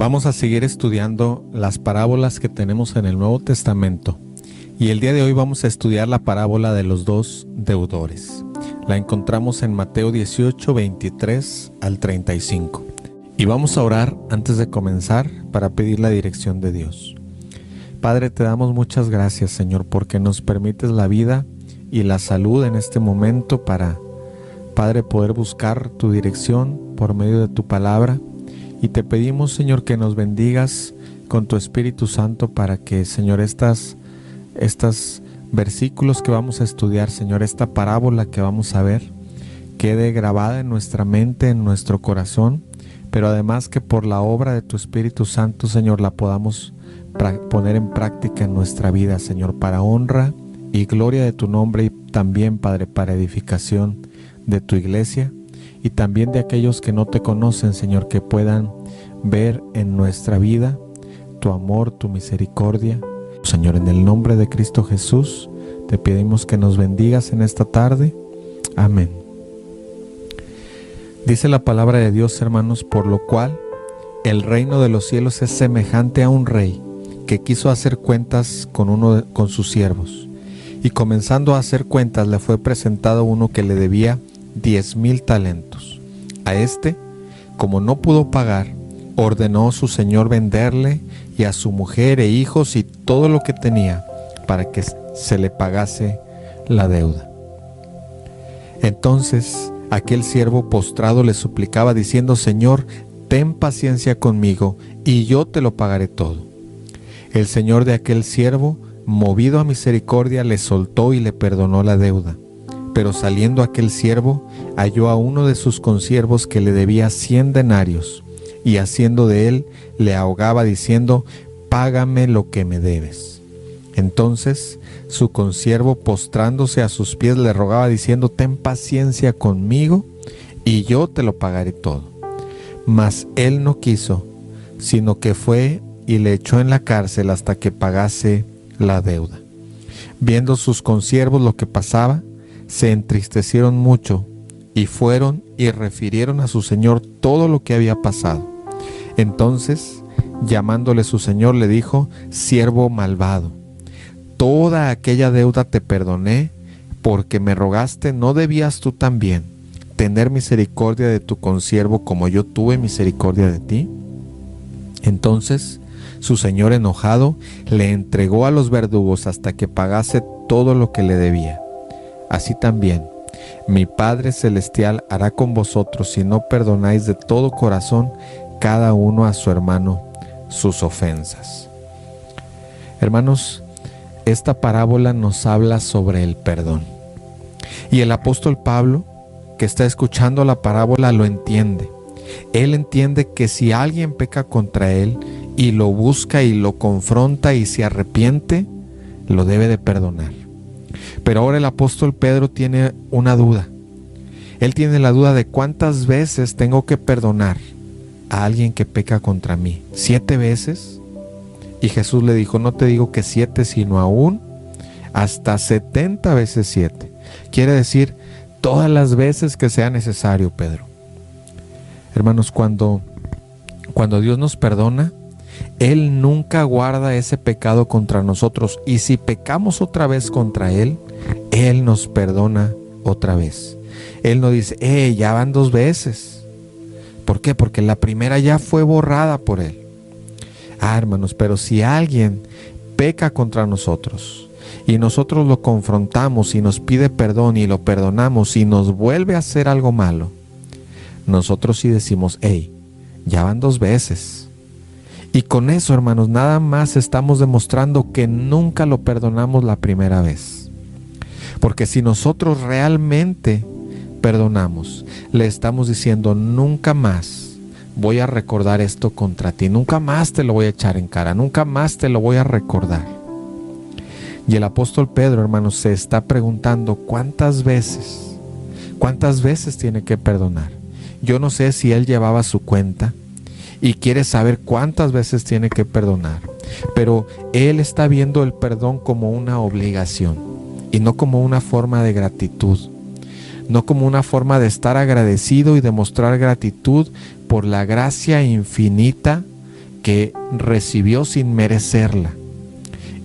Vamos a seguir estudiando las parábolas que tenemos en el Nuevo Testamento y el día de hoy vamos a estudiar la parábola de los dos deudores. La encontramos en Mateo 18, 23 al 35. Y vamos a orar antes de comenzar para pedir la dirección de Dios. Padre, te damos muchas gracias, Señor, porque nos permites la vida y la salud en este momento para, Padre, poder buscar tu dirección por medio de tu palabra. Y te pedimos, Señor, que nos bendigas con tu Espíritu Santo para que, Señor, estos versículos que vamos a estudiar, Señor, esta parábola que vamos a ver, quede grabada en nuestra mente, en nuestro corazón, pero además que por la obra de tu Espíritu Santo, Señor, la podamos poner en práctica en nuestra vida, Señor, para honra y gloria de tu nombre y también, Padre, para edificación de tu iglesia y también de aquellos que no te conocen, Señor, que puedan ver en nuestra vida tu amor, tu misericordia. Señor, en el nombre de Cristo Jesús, te pedimos que nos bendigas en esta tarde. Amén. Dice la palabra de Dios, hermanos, por lo cual el reino de los cielos es semejante a un rey que quiso hacer cuentas con sus siervos. Y comenzando a hacer cuentas, le fue presentado uno que le debía 10,000 talentos. A este, como no pudo pagar, ordenó su señor venderle y a su mujer e hijos y todo lo que tenía para que se le pagase la deuda. Entonces aquel siervo postrado le suplicaba diciendo: Señor, ten paciencia conmigo y yo te lo pagaré todo. El señor de aquel siervo, movido a misericordia, le soltó y le perdonó la deuda. Pero saliendo aquel siervo, halló a uno de sus consiervos que le debía 100 denarios, y haciendo de él, le ahogaba diciendo: págame lo que me debes. Entonces su consiervo, postrándose a sus pies, le rogaba diciendo: ten paciencia conmigo, y yo te lo pagaré todo. Mas él no quiso, sino que fue y le echó en la cárcel hasta que pagase la deuda. Viendo sus consiervos lo que pasaba, se entristecieron mucho y fueron y refirieron a su señor todo lo que había pasado. Entonces, llamándole su señor, le dijo: siervo malvado, toda aquella deuda te perdoné, porque me rogaste. ¿No debías tú también tener misericordia de tu consiervo como yo tuve misericordia de ti? Entonces su señor, enojado, le entregó a los verdugos hasta que pagase todo lo que le debía. Así también mi Padre Celestial hará con vosotros si no perdonáis de todo corazón cada uno a su hermano sus ofensas. Hermanos, esta parábola nos habla sobre el perdón. Y el apóstol Pablo, que está escuchando la parábola, lo entiende. Él entiende que si alguien peca contra él y lo busca y lo confronta y se arrepiente, lo debe de perdonar. Pero ahora el apóstol Pedro tiene una duda. Él tiene la duda de cuántas veces tengo que perdonar a alguien que peca contra mí. ¿7 veces? Y Jesús le dijo: no te digo que 7, sino aún hasta 70 veces 7. Quiere decir todas las veces que sea necesario, Pedro. Hermanos, cuando Dios nos perdona, Él nunca guarda ese pecado contra nosotros. Y si pecamos otra vez contra Él, Él nos perdona otra vez. Él no dice: ya van 2 veces. ¿Por qué? Porque la primera ya fue borrada por Él. Hermanos, pero si alguien peca contra nosotros y nosotros lo confrontamos y nos pide perdón y lo perdonamos y nos vuelve a hacer algo malo, nosotros sí decimos: ya van 2 veces. Y con eso, hermanos, nada más estamos demostrando que nunca lo perdonamos la primera vez. Porque si nosotros realmente perdonamos, le estamos diciendo: nunca más voy a recordar esto contra ti, nunca más te lo voy a echar en cara, nunca más te lo voy a recordar. Y el apóstol Pedro, hermanos, se está preguntando cuántas veces tiene que perdonar. Yo no sé si él llevaba su cuenta y quiere saber cuántas veces tiene que perdonar, pero él está viendo el perdón como una obligación y no como una forma de gratitud, no como una forma de estar agradecido y demostrar gratitud por la gracia infinita que recibió sin merecerla.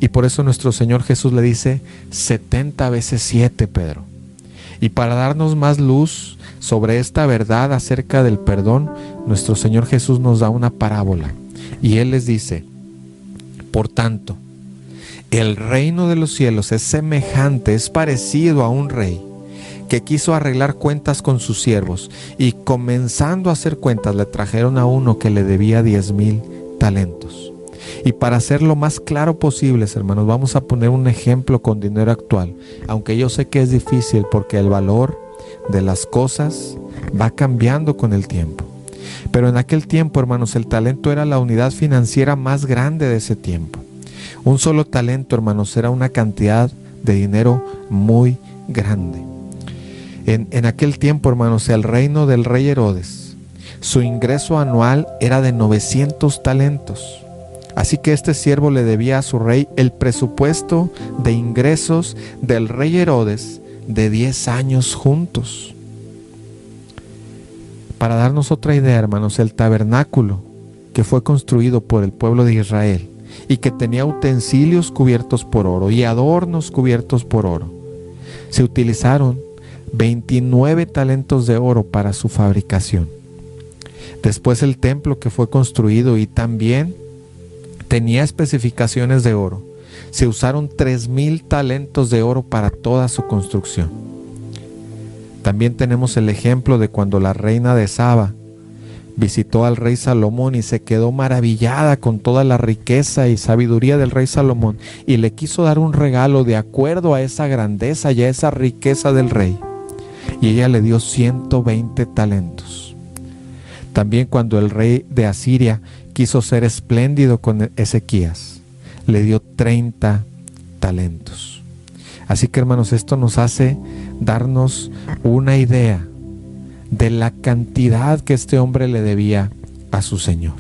Y por eso nuestro Señor Jesús le dice 70 veces 7, Pedro. Y para darnos más luz sobre esta verdad acerca del perdón, nuestro Señor Jesús nos da una parábola. Y Él les dice: por tanto, el reino de los cielos es semejante, es parecido a un rey que quiso arreglar cuentas con sus siervos, y comenzando a hacer cuentas le trajeron a uno que le debía 10,000 talentos. Y para hacerlo más claro posible, hermanos, vamos a poner un ejemplo con dinero actual, aunque yo sé que es difícil porque el valor de las cosas va cambiando con el tiempo. Pero en aquel tiempo, hermanos, el talento era la unidad financiera más grande de ese tiempo. Un solo talento, hermanos, era una cantidad de dinero muy grande. En aquel tiempo, hermanos, el reino del rey Herodes, su ingreso anual era de 900 talentos. Así que este siervo le debía a su rey el presupuesto de ingresos del rey Herodes de 10 años juntos. Para darnos otra idea, hermanos, el tabernáculo que fue construido por el pueblo de Israel y que tenía utensilios cubiertos por oro y adornos cubiertos por oro, se utilizaron 29 talentos de oro para su fabricación. Después el templo que fue construido y también tenía especificaciones de oro, se usaron 3,000 talentos de oro para toda su construcción. También tenemos el ejemplo de cuando la reina de Saba visitó al rey Salomón y se quedó maravillada con toda la riqueza y sabiduría del rey Salomón, y le quiso dar un regalo de acuerdo a esa grandeza y a esa riqueza del rey, y ella le dio 120 talentos. También cuando el rey de Asiria quiso ser espléndido con Ezequías, le dio 30 talentos. Así que, hermanos, esto nos hace darnos una idea de la cantidad que este hombre le debía a su señor.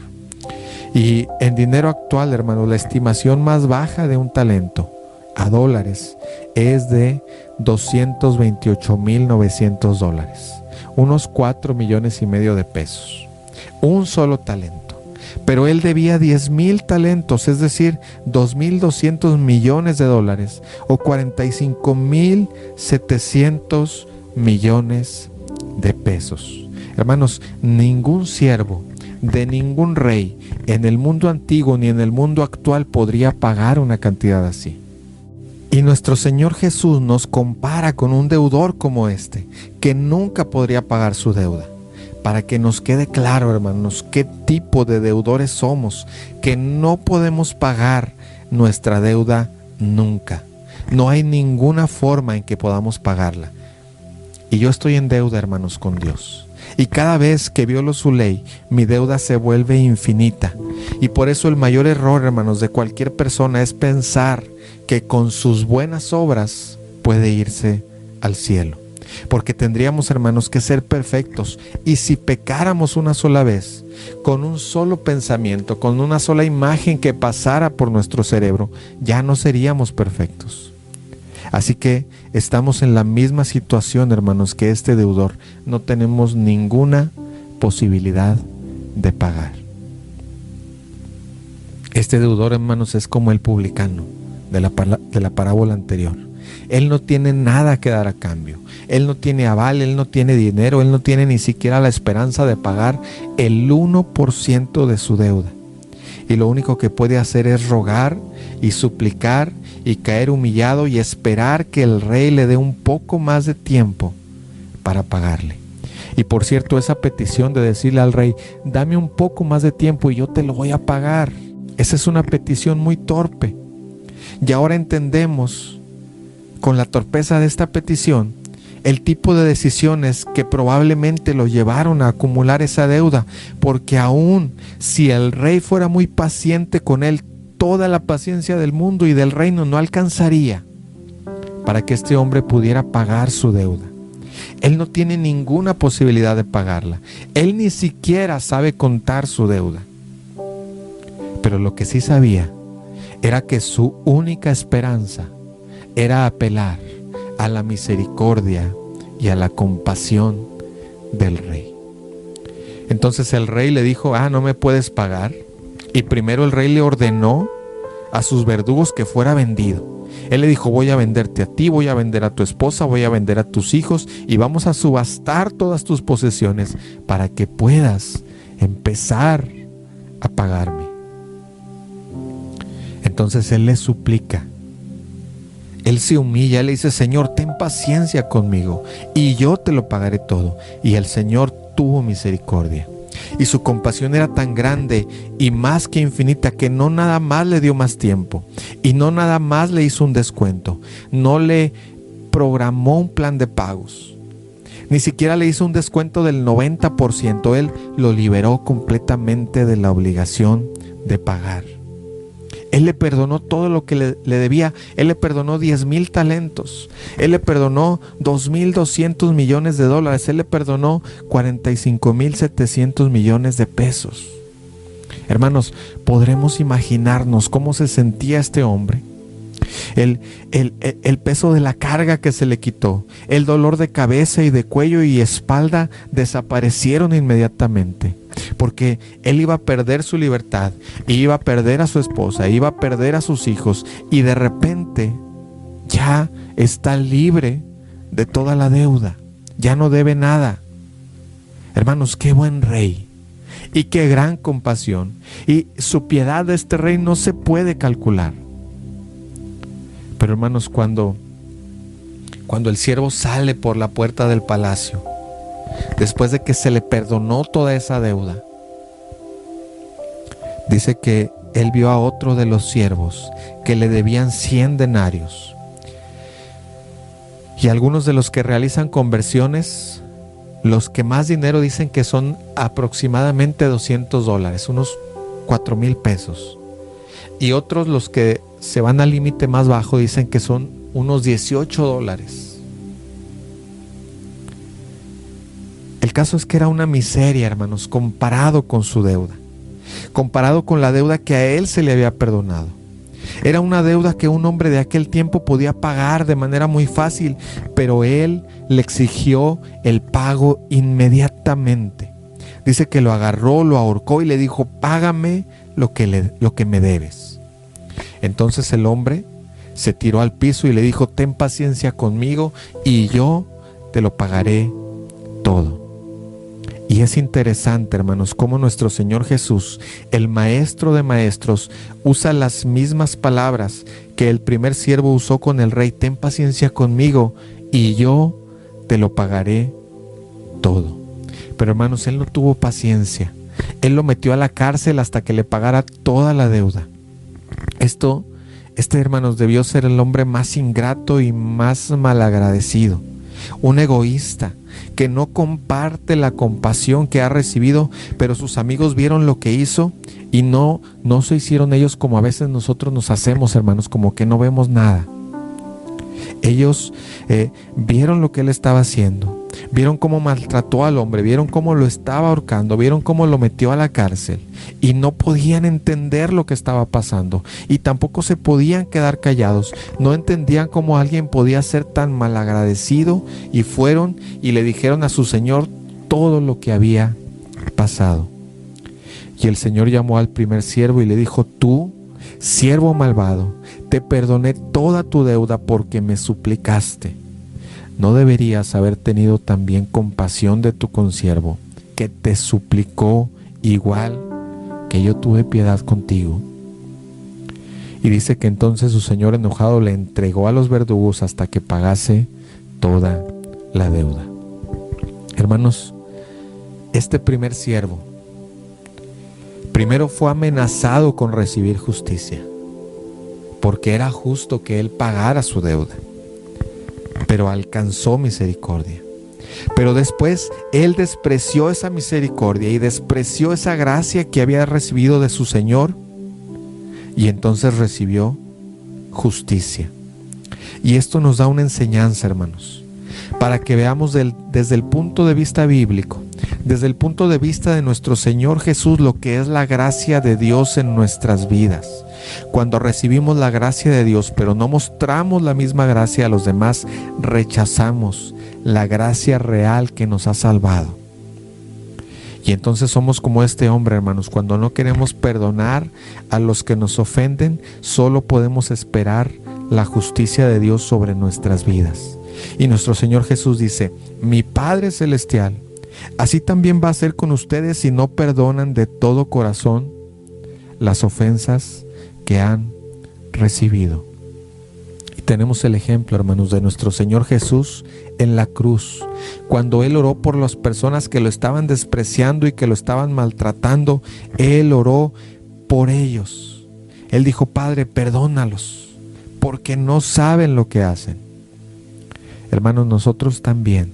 Y en dinero actual, hermanos, la estimación más baja de un talento a dólares es de $228,900, unos 4,5 millones de pesos. Un solo talento. Pero él debía 10,000 talentos, es decir, 2,200 millones de dólares o 45,700 millones de pesos. Hermanos, ningún siervo de ningún rey en el mundo antiguo ni en el mundo actual podría pagar una cantidad así. Y nuestro Señor Jesús nos compara con un deudor como este, que nunca podría pagar su deuda. Para que nos quede claro, hermanos, qué tipo de deudores somos, que no podemos pagar nuestra deuda nunca. No hay ninguna forma en que podamos pagarla. Y yo estoy en deuda, hermanos, con Dios. Y cada vez que violo su ley, mi deuda se vuelve infinita. Y por eso el mayor error, hermanos, de cualquier persona es pensar que con sus buenas obras puede irse al cielo. Porque tendríamos, hermanos, que ser perfectos. Y si pecáramos una sola vez, con un solo pensamiento, con una sola imagen que pasara por nuestro cerebro, ya no seríamos perfectos. Así que estamos en la misma situación, hermanos, que este deudor. No tenemos ninguna posibilidad de pagar. Este deudor, hermanos, es como el publicano de la parábola anterior. Él no tiene nada que dar a cambio. Él no tiene aval, él no tiene dinero, él no tiene ni siquiera la esperanza de pagar el 1% de su deuda. Y lo único que puede hacer es rogar y suplicar y caer humillado y esperar que el rey le dé un poco más de tiempo para pagarle. Y por cierto, esa petición de decirle al rey, dame un poco más de tiempo y yo te lo voy a pagar, esa es una petición muy torpe. Y ahora entendemos, con la torpeza de esta petición, el tipo de decisiones que probablemente lo llevaron a acumular esa deuda, porque aún si el rey fuera muy paciente con él, toda la paciencia del mundo y del reino no alcanzaría para que este hombre pudiera pagar su deuda. Él no tiene ninguna posibilidad de pagarla. Él ni siquiera sabe contar su deuda. Pero lo que sí sabía era que su única esperanza era apelar a la misericordia y a la compasión del rey. Entonces el rey le dijo, no me puedes pagar. Y primero el rey le ordenó a sus verdugos que fuera vendido. Él le dijo: voy a venderte a ti, voy a vender a tu esposa, voy a vender a tus hijos y vamos a subastar todas tus posesiones para que puedas empezar a pagarme. Entonces él le suplica, él se humilla, él le dice: Señor, ten paciencia conmigo y yo te lo pagaré todo. Y el Señor tuvo misericordia. Y su compasión era tan grande y más que infinita que no nada más le dio más tiempo y no nada más le hizo un descuento, no le programó un plan de pagos, ni siquiera le hizo un descuento del 90%. Él lo liberó completamente de la obligación de pagar. Él le perdonó todo lo que le debía. Él le perdonó 10,000 talentos. Él le perdonó 2,200 millones de dólares. Él le perdonó 45,700 millones de pesos. Hermanos, podremos imaginarnos cómo se sentía este hombre. El peso de la carga que se le quitó, el dolor de cabeza y de cuello y espalda desaparecieron inmediatamente, porque él iba a perder su libertad, iba a perder a su esposa, iba a perder a sus hijos, y de repente ya está libre de toda la deuda, ya no debe nada. Hermanos, qué buen rey y qué gran compasión, y su piedad de este rey no se puede calcular. Pero hermanos, cuando el siervo sale por la puerta del palacio, después de que se le perdonó toda esa deuda, dice que él vio a otro de los siervos que le debían 100 denarios. Y algunos de los que realizan conversiones, los que más dinero dicen que son aproximadamente $200, unos 4,000 pesos. Y otros, los que se van al límite más bajo, dicen que son unos $18. El caso es que era una miseria, hermanos, comparado con su deuda, comparado con la deuda que a él se le había perdonado. Era una deuda que un hombre de aquel tiempo podía pagar de manera muy fácil, pero él le exigió el pago inmediatamente. Dice que lo agarró, lo ahorcó y le dijo: págame lo que me debes. Entonces el hombre se tiró al piso y le dijo: ten paciencia conmigo y yo te lo pagaré todo. Y es interesante, hermanos, cómo nuestro Señor Jesús, el Maestro de Maestros, usa las mismas palabras que el primer siervo usó con el rey: ten paciencia conmigo y yo te lo pagaré todo. Pero hermanos, él no tuvo paciencia. Él lo metió a la cárcel hasta que le pagara toda la deuda. Hermanos, debió ser el hombre más ingrato y más malagradecido, un egoísta que no comparte la compasión que ha recibido, pero sus amigos vieron lo que hizo y no se hicieron ellos como a veces nosotros nos hacemos, hermanos, como que no vemos nada. Ellos vieron lo que él estaba haciendo, vieron cómo maltrató al hombre, vieron cómo lo estaba ahorcando, vieron cómo lo metió a la cárcel y no podían entender lo que estaba pasando y tampoco se podían quedar callados. No entendían cómo alguien podía ser tan malagradecido y fueron y le dijeron a su señor todo lo que había pasado. Y el Señor llamó al primer siervo y le dijo: tú, siervo malvado, te perdoné toda tu deuda porque me suplicaste. ¿No deberías haber tenido también compasión de tu consiervo, que te suplicó igual que yo tuve piedad contigo? Y dice que entonces su señor enojado le entregó a los verdugos hasta que pagase toda la deuda. Hermanos, este primer siervo primero fue amenazado con recibir justicia, porque era justo que él pagara su deuda, pero alcanzó misericordia. Pero después él despreció esa misericordia y despreció esa gracia que había recibido de su Señor, y entonces recibió justicia. Y esto nos da una enseñanza, hermanos, para que veamos desde el punto de vista bíblico, desde el punto de vista de nuestro Señor Jesús, lo que es la gracia de Dios en nuestras vidas. Cuando recibimos la gracia de Dios, pero no mostramos la misma gracia a los demás, rechazamos la gracia real que nos ha salvado. Y entonces somos como este hombre, hermanos, cuando no queremos perdonar a los que nos ofenden, solo podemos esperar la justicia de Dios sobre nuestras vidas. Y nuestro Señor Jesús dice: mi Padre Celestial, así también va a ser con ustedes si no perdonan de todo corazón las ofensas que han recibido. Y tenemos el ejemplo, hermanos, de nuestro Señor Jesús en la cruz, cuando Él oró por las personas que lo estaban despreciando y que lo estaban maltratando. Él oró por ellos. Él dijo: Padre, perdónalos, porque no saben lo que hacen. Hermanos, nosotros también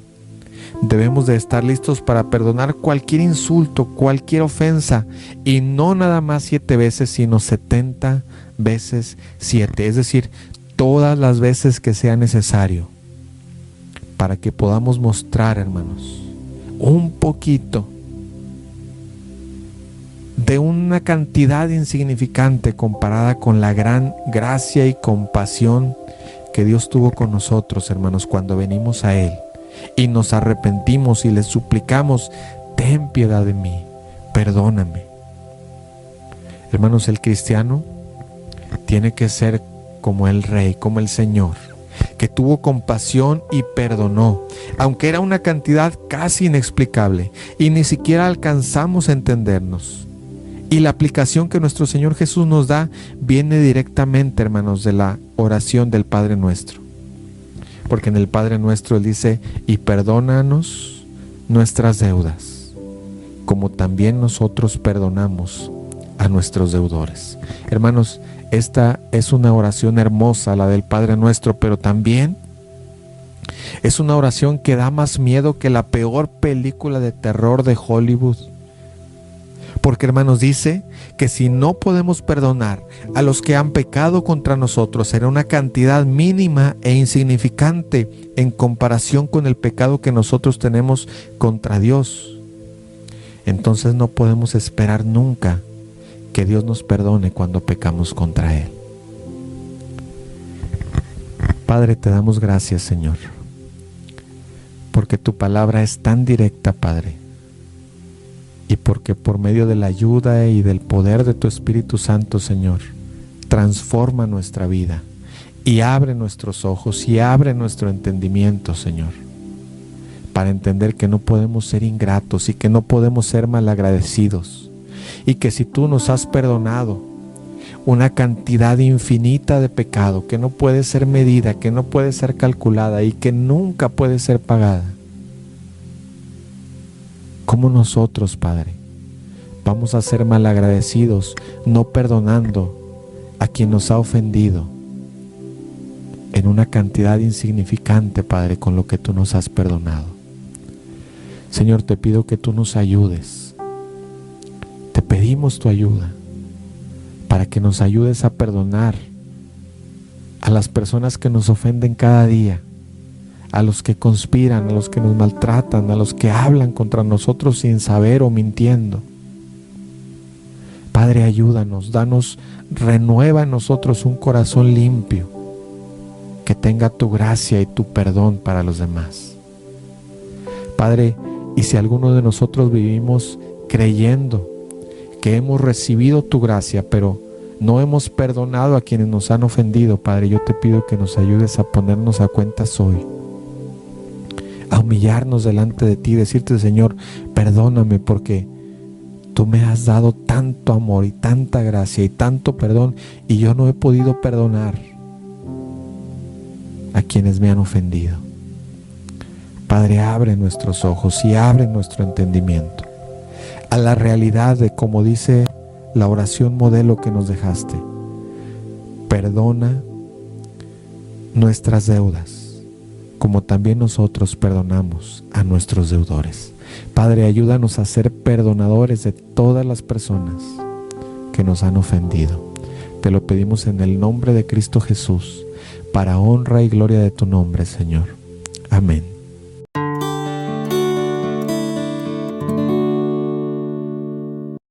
debemos de estar listos para perdonar cualquier insulto, cualquier ofensa, y no nada más 7 veces, sino 70 veces 7, es decir, todas las veces que sea necesario, para que podamos mostrar, hermanos, un poquito de una cantidad insignificante comparada con la gran gracia y compasión que Dios tuvo con nosotros, hermanos, cuando venimos a Él y nos arrepentimos y le suplicamos: ten piedad de mí, perdóname. Hermanos, el cristiano tiene que ser como el Rey, como el Señor, que tuvo compasión y perdonó, aunque era una cantidad casi inexplicable y ni siquiera alcanzamos a entendernos. Y la aplicación que nuestro Señor Jesús nos da viene directamente, hermanos, de la oración del Padre Nuestro. Porque en el Padre Nuestro Él dice: y perdónanos nuestras deudas, como también nosotros perdonamos a nuestros deudores. Hermanos, esta es una oración hermosa, la del Padre Nuestro, pero también es una oración que da más miedo que la peor película de terror de Hollywood. Porque, hermanos, dice que si no podemos perdonar a los que han pecado contra nosotros, será una cantidad mínima e insignificante en comparación con el pecado que nosotros tenemos contra Dios. Entonces no podemos esperar nunca que Dios nos perdone cuando pecamos contra Él. Padre, te damos gracias, Señor, porque tu palabra es tan directa, Padre, y porque por medio de la ayuda y del poder de tu Espíritu Santo, Señor, transforma nuestra vida y abre nuestros ojos y abre nuestro entendimiento, Señor, para entender que no podemos ser ingratos y que no podemos ser malagradecidos, y que si tú nos has perdonado una cantidad infinita de pecado que no puede ser medida, que no puede ser calculada y que nunca puede ser pagada, ¿cómo nosotros, Padre, vamos a ser malagradecidos no perdonando a quien nos ha ofendido en una cantidad insignificante, Padre, con lo que tú nos has perdonado? Señor, te pido que tú nos ayudes. Te pedimos tu ayuda para que nos ayudes a perdonar a las personas que nos ofenden cada día, a los que conspiran, a los que nos maltratan, a los que hablan contra nosotros sin saber o mintiendo. Padre, ayúdanos, renueva en nosotros un corazón limpio, que tenga tu gracia y tu perdón para los demás. Padre, y si alguno de nosotros vivimos creyendo que hemos recibido tu gracia, pero no hemos perdonado a quienes nos han ofendido, Padre, yo te pido que nos ayudes a ponernos a cuentas hoy, a humillarnos delante de ti, decirte: Señor, perdóname, porque tú me has dado tanto amor y tanta gracia y tanto perdón, y yo no he podido perdonar a quienes me han ofendido. Padre, abre nuestros ojos y abre nuestro entendimiento a la realidad de, como dice la oración modelo que nos dejaste: perdona nuestras deudas, como también nosotros perdonamos a nuestros deudores. Padre, ayúdanos a ser perdonadores de todas las personas que nos han ofendido. Te lo pedimos en el nombre de Cristo Jesús, para honra y gloria de tu nombre, Señor. Amén.